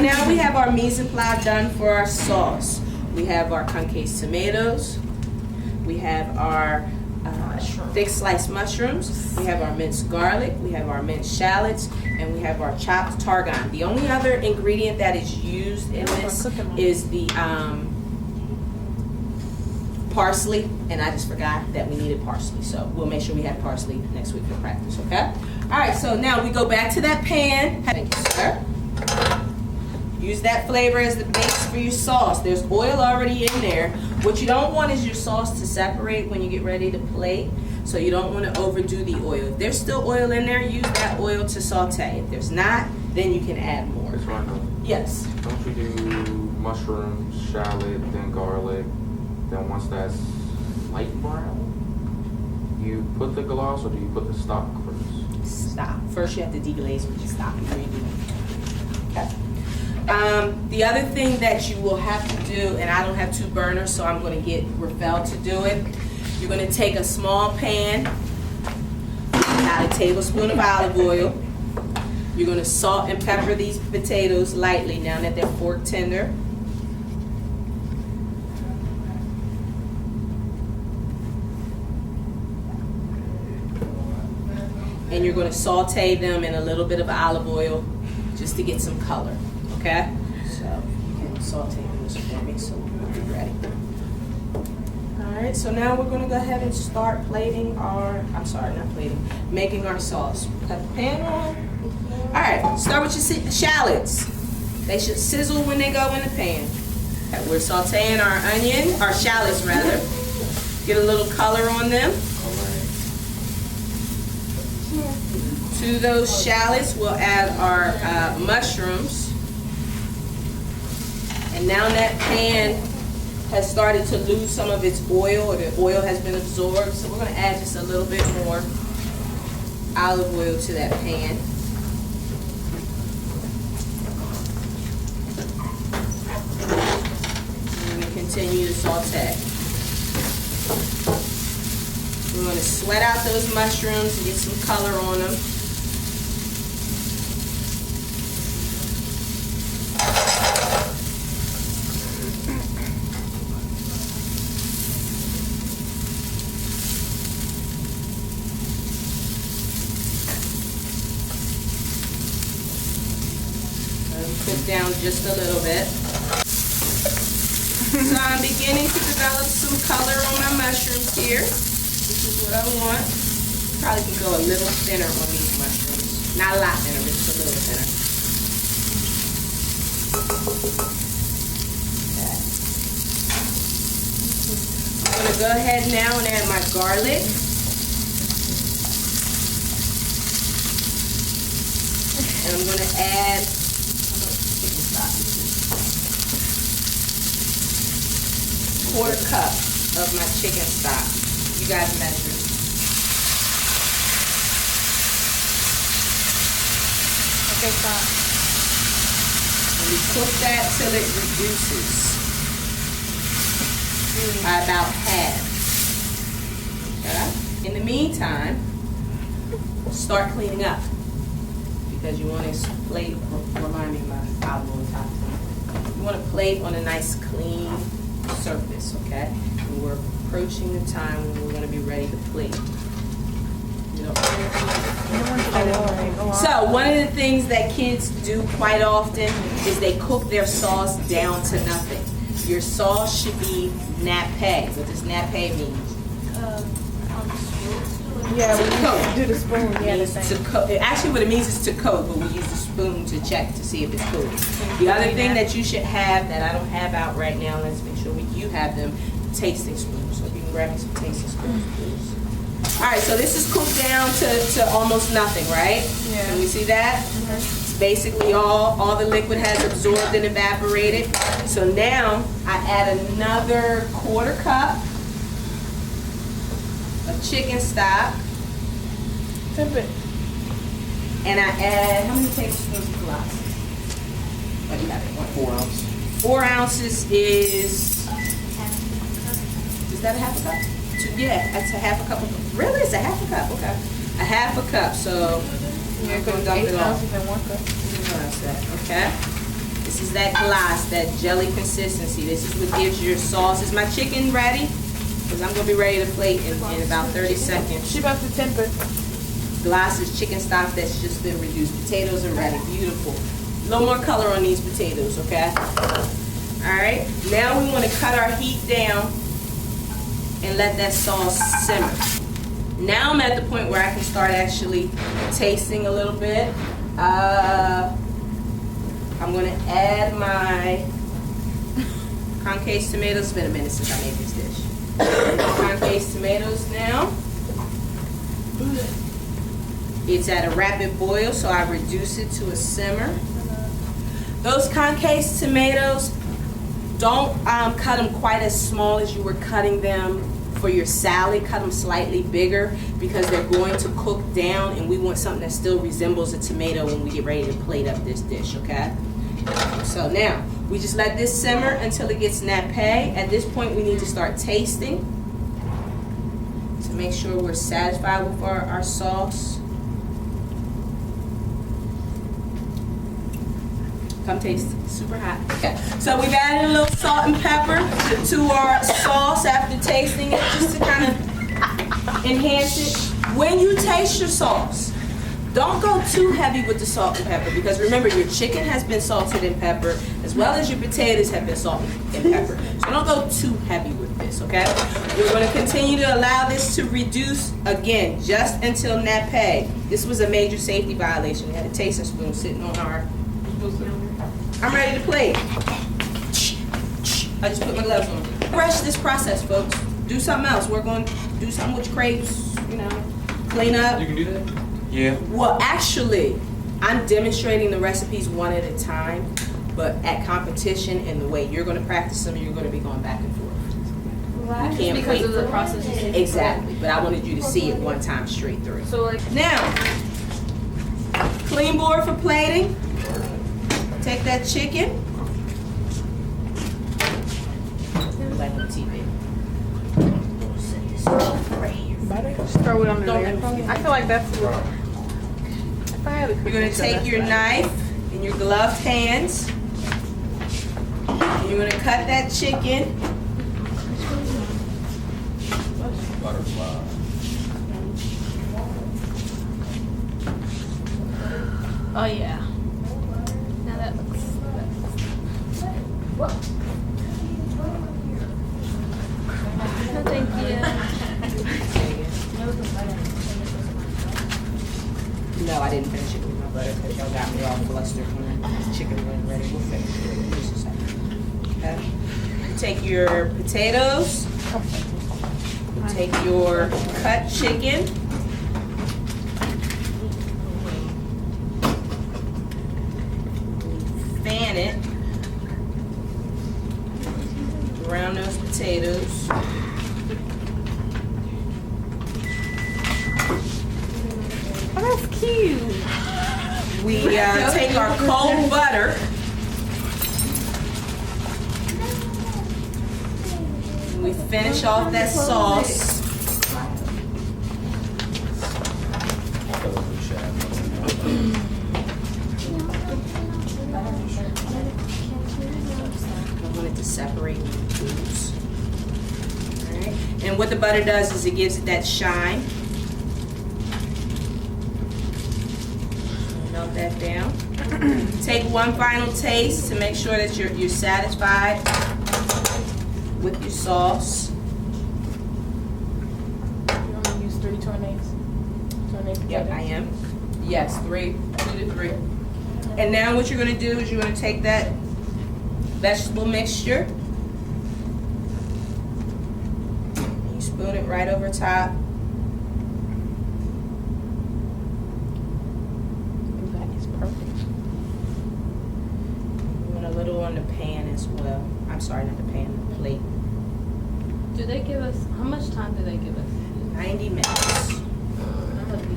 now we have our mise en place done for our sauce. We have our concasse tomatoes. We have our thick sliced mushrooms. We have our minced garlic. We have our minced shallots. And we have our chopped tarragon. The only other ingredient that is used in this is the parsley. And I just forgot that we needed parsley. So we'll make sure we have parsley next week for practice, okay? All right, so now we go back to that pan. Thank you, sir. Use that flavor as the base for your sauce. There's oil already in there. What you don't want is your sauce to separate when you get ready to plate. So you don't want to overdo the oil. If there's still oil in there, use that oil to saute. If there's not, then you can add more. It's right now. Yes. Don't you do mushrooms, shallot, then garlic, then once that's light brown, you put the gloss or do you put the stock first? Stop. First you have to deglaze with your stock before you do it. Okay. The other thing that you will have to do, and I don't have two burners, so I'm going to get Rafael to do it. You're going to take a small pan, add a tablespoon of olive oil. You're going to salt and pepper these potatoes lightly now that they're fork tender. And you're going to saute them in a little bit of olive oil just to get some color. Okay, so you can saute this for me so we'll be ready. All right, so now we're going to go ahead and start plating our, making our sauce. Cut the pan on. All right, start with your shallots. They should sizzle when they go in the pan. Okay, we're sauteing our onion, our shallots rather. Get a little color on them. To those shallots, we'll add our mushrooms. And now that pan has started to lose some of its oil, or the oil has been absorbed, so we're going to add just a little bit more olive oil to that pan. And we continue to saute. We're going to sweat out those mushrooms and get some color on them. Cook down just a little bit. So I'm beginning to develop some color on my mushrooms here. This is what I want. Probably can go a little thinner on these mushrooms. Not a lot thinner, but just a little thinner. Okay. I'm going to go ahead now and add my garlic. And I'm going to add quarter cup of my chicken stock. You guys measure. Okay, stop. And we cook that till it reduces by about half. Okay? In the meantime, start cleaning up because you want to plate. Remind me of my olive oil top. You want to plate on a nice clean surface, okay? And we're approaching the time when we're going to be ready to plate. So one of the things that kids do quite often is they cook their sauce down to nothing. Your sauce should be nappe. What does nappe mean? Yeah, to coat. we do the spoon. Yeah, the same. To coat. Actually, what it means is to coat, but we use the spoon to check to see if it's coated. The other thing that you should have that I don't have out right now, let's make sure you have them, tasting spoons. So if you can grab me some tasting spoons, please. All right, so this is cooked down to almost nothing, right? Yeah. Can we see that? It's basically all the liquid has absorbed and evaporated. So now I add another quarter cup of chicken stock. And I add, how many tablespoons of molasses? What do you have it? 4 ounces. 4 ounces is that a half a cup? Yeah, that's a half a cup. Really? It's a half a cup. Okay. A half a cup. So Yeah, I'm going to because dump 8 it off. ounces in 1 cup. Realize that. Okay. It's is that glass, that jelly consistency. This is what gives your sauce. Is my chicken ready? Because I'm going to be ready to plate in about 30 seconds. She about to temper. Glass is chicken stock that's just been reduced. Potatoes are ready. Beautiful. A little more color on these potatoes, okay? All right. Now we want to cut our heat down and let that sauce simmer. Now I'm at the point where I can start actually tasting a little bit. I'm going to add my concasse tomatoes. It's been a minute since I made this dish. Concasse tomatoes now. It's at a rapid boil, so I reduce it to a simmer. Those concasse tomatoes, don't cut them quite as small as you were cutting them for your salad. Cut them slightly bigger because they're going to cook down, and we want something that still resembles a tomato when we get ready to plate up this dish, okay? So now, we just let this simmer until it gets nappé. At this point, we need to start tasting to make sure we're satisfied with our sauce. Come taste it. Super hot. Okay. So we've added a little salt and pepper to our sauce after tasting it, just to kind of enhance it. When you taste your sauce, don't go too heavy with the salt and pepper, because remember, your chicken has been salted in pepper as well as your potatoes have been salted in pepper. So don't go too heavy with this, okay? We're going to continue to allow this to reduce again just until nappé. This was a major safety violation. We had a tasting spoon sitting on our... I'm ready to plate. I just put my gloves on. Rush this process, folks. Do something else. We're going to do something with your crepes, you know, clean up. You can do that? Yeah. Well, actually, I'm demonstrating the recipes one at a time, but at competition and the way you're going to practice them, you're going to be going back and forth. Why? You can't Because wait of the for- process. Exactly, but I wanted you to see it one time straight through. So like, Now, clean board for plating. Take that chicken. Like on TV. Set this chicken right here. just throw it under Don't there. let me- I feel like that's what. If I had a You're going to take your knife in your gloved hands. And you're going to cut that chicken. Butterfly. Oh yeah. Now that looks. No, thank you. No, I didn't finish it with my butter because y'all got me all flustered when the chicken wasn't ready. We'll finish it in just a second. Okay. Take your potatoes. Take your cut chicken. Fan it around those potatoes. Oh, that's cute. We take our cold butter. And we finish off that sauce. I wanted to separate the foods. Alright. And what the butter does is it gives it that shine. Melt that down. Take one final taste to make sure that you're satisfied with your sauce. You want me to use 3 tornadoes? Yep, I am. Yes, 2 to 3. And now what you're going to do is you're going to take that vegetable mixture. You spoon it right over top. That is perfect. You want a little on the pan as well. I'm sorry, not the pan, the plate. Do they give us, how much time do they give us? 90 minutes. I'm gonna be,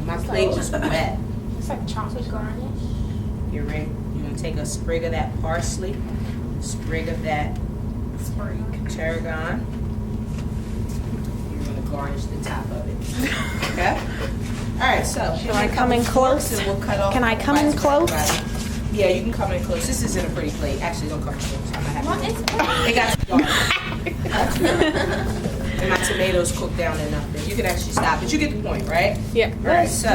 My plate was wet. It's like chocolate garnish. You're ready. You're going to take a sprig of that parsley, sprig of that tarragon. You're going to garnish the top of it. Okay? All right, so Can I come in close? and we'll cut off Can I come in bites for close? everybody. Yeah, you can come in close. This isn't a pretty plate. Actually, don't come in close. I'm not What happy. is It got too dark. And my tomatoes cooked down enough that you can actually stop. But you get the point, right? Yeah. All right, so